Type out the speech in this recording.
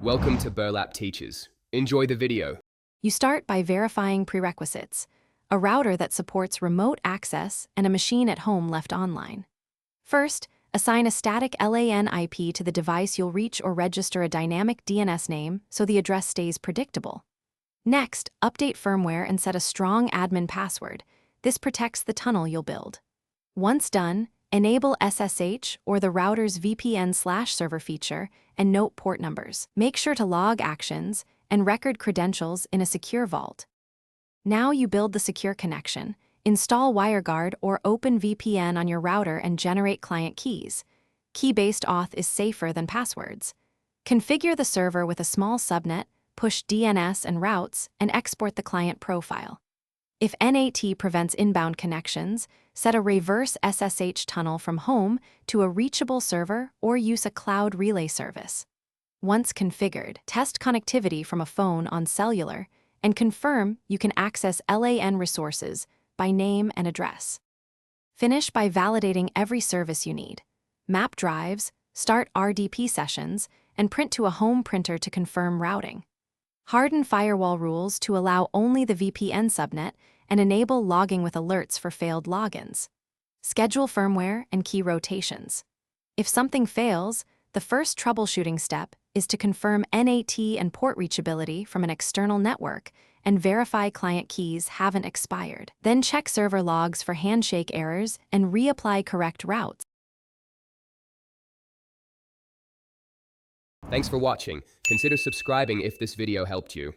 Welcome to Burlap Teachers. Enjoy the video. You start by verifying prerequisites: a router that supports remote access and a machine at home left online. First, assign a static LAN IP to the device you'll reach or register a dynamic DNS name so the address stays predictable. Next, update firmware and set a strong admin password. This protects the tunnel you'll build. Once done, enable SSH or the router's VPN/server feature and note port numbers. Make sure to log actions and record credentials in a secure vault. Now you build the secure connection, install WireGuard or OpenVPN on your router and generate client keys. Key-based auth is safer than passwords. Configure the server with a small subnet, push DNS and routes, and export the client profile. If NAT prevents inbound connections, set a reverse SSH tunnel from home to a reachable server or use a cloud relay service. Once configured, test connectivity from a phone on cellular and confirm you can access LAN resources by name and address. Finish by validating every service you need. Map drives, start RDP sessions, and print to a home printer to confirm routing. Harden firewall rules to allow only the VPN subnet and enable logging with alerts for failed logins. Schedule firmware and key rotations. If something fails, the first troubleshooting step is to confirm NAT and port reachability from an external network and verify client keys haven't expired. Then check server logs for handshake errors and reapply correct routes. Thanks for watching. Consider subscribing if this video helped you.